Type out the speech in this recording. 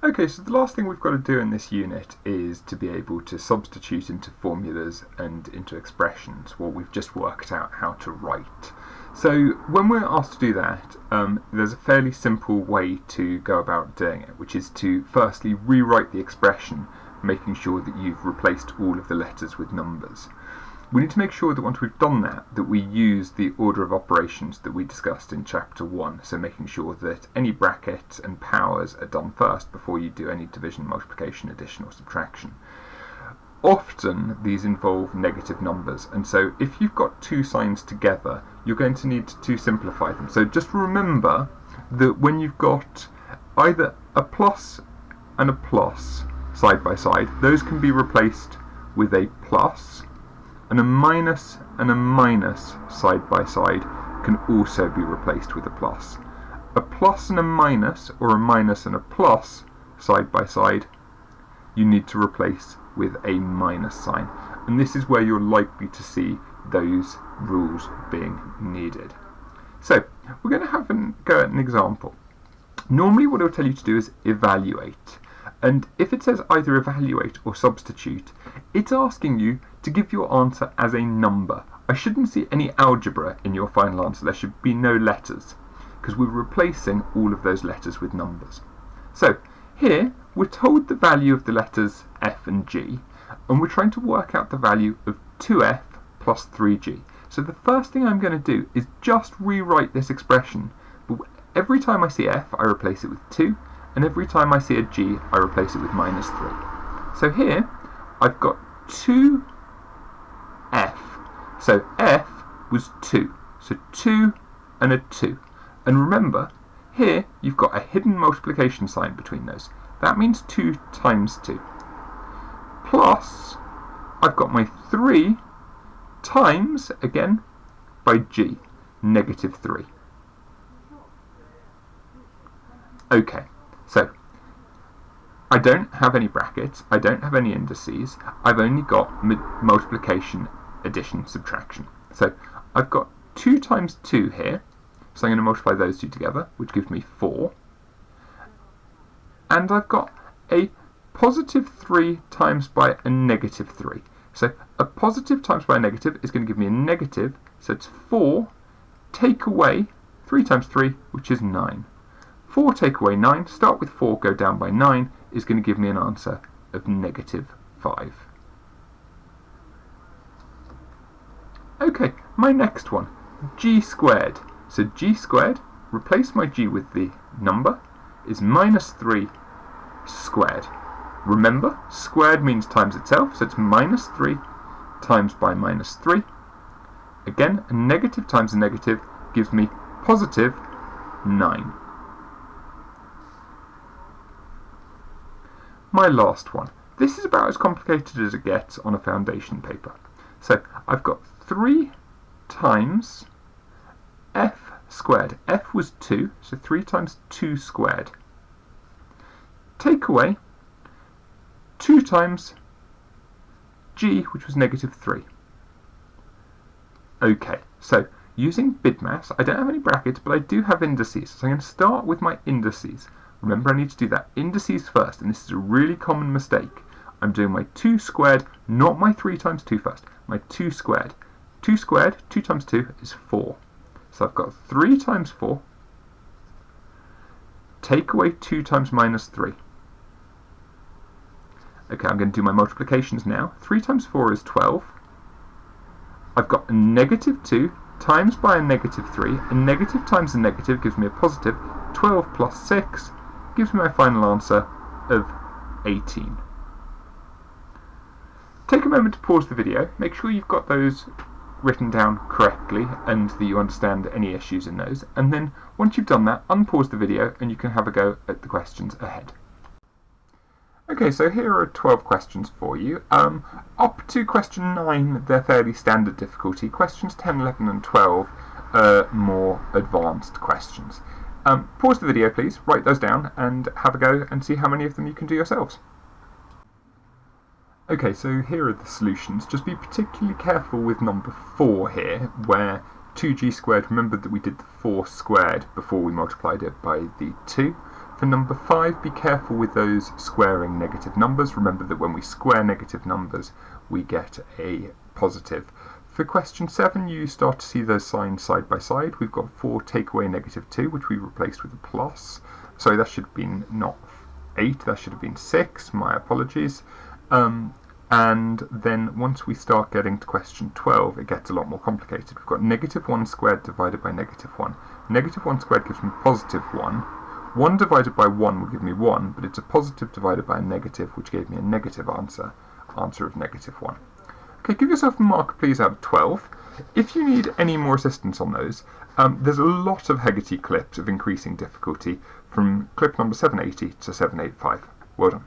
Okay, so the last thing we've got to do in this unit is to be able to substitute into formulas and into expressions what we've just worked out how to write. So when we're asked to do that, there's a fairly simple way to go about doing it, which is to firstly rewrite the expression, making sure that you've replaced all of the letters with numbers. We need to make sure that once we've done that we use the order of operations that we discussed in chapter 1, so making sure that any brackets and powers are done first before you do any division, multiplication, addition or subtraction. Often these involve negative numbers, and so if you've got two signs together you're going to need to simplify them. So just remember that when you've got either a plus and a plus side by side, those can be replaced with a plus, and a minus side by side can also be replaced with a plus. A plus and a minus, or a minus and a plus side by side, you need to replace with a minus sign, and this is where you're likely to see those rules being needed. So we're going to have a go at an example. Normally what it'll tell you to do is evaluate, and if it says either evaluate or substitute, it's asking you to give your answer as a number. I shouldn't see any algebra in your final answer. There should be no letters, because we're replacing all of those letters with numbers. So here we're told the value of the letters F and G, and we're trying to work out the value of 2F plus 3G. So the first thing I'm going to do is just rewrite this expression, but every time I see F I replace it with 2, and every time I see a G I replace it with minus 3. So here I've got 2F, so F was 2, so 2 and a 2, and remember here you've got a hidden multiplication sign between those. That means 2 times 2, plus I've got my 3 times, again, by G, negative 3. Okay, so I don't have any brackets, I don't have any indices, I've only got multiplication, addition, subtraction. So I've got 2 times 2 here, so I'm going to multiply those two together, which gives me 4. And I've got a positive 3 times by a negative 3. So a positive times by a negative is going to give me a negative, so it's 4, take away 3 times 3, which is 9. 4 take away 9, start with 4, go down by 9, is going to give me an answer of negative 5. Okay, my next one, G squared. So G squared, replace my G with the number, is minus 3 squared. Remember, squared means times itself, so it's minus 3 times by minus 3. Again, a negative times a negative gives me positive 9. My last one. This is about as complicated as it gets on a foundation paper. So I've got 3 times F squared. F was 2, so 3 times 2 squared. Take away 2 times G, which was negative 3. Okay, so using BIDMAS, I don't have any brackets, but I do have indices. So I'm going to start with my indices. Remember, I need to do that. Indices first, and this is a really common mistake. I'm doing my 2 squared, not my 3 times 2 first. My 2 squared. 2 squared, 2 times 2 is 4. So I've got 3 times 4. Take away 2 times minus 3. Okay, I'm going to do my multiplications now. 3 times 4 is 12. I've got a negative 2 times by a negative 3. A negative times a negative gives me a positive. 12 plus 6 gives me my final answer of 18. Take a moment to pause the video. Make sure you've got those written down correctly and that you understand any issues in those. And then once you've done that, unpause the video and you can have a go at the questions ahead. Okay, so here are 12 questions for you. Up to question 9, they're fairly standard difficulty. Questions 10, 11 and 12 are more advanced questions. Pause the video please, write those down and have a go and see how many of them you can do yourselves. Okay, so here are the solutions. Just be particularly careful with number 4 here, where 2g squared, remember that we did the 4 squared before we multiplied it by the 2. For number 5, be careful with those squaring negative numbers. Remember that when we square negative numbers, we get a positive. For question 7, you start to see those signs side by side. We've got 4 take away negative 2, which we replaced with a plus. Sorry, that should have been not 8, that should have been 6, my apologies. And then once we start getting to question 12, it gets a lot more complicated. We've got negative 1 squared divided by negative 1. Negative 1 squared gives me positive 1. 1 divided by 1 will give me 1, but it's a positive divided by a negative, which gave me a negative answer of negative 1. Okay, give yourself a mark, please, out of 12. If you need any more assistance on those, there's a lot of Hegarty clips of increasing difficulty from clip number 780 to 785. Well done.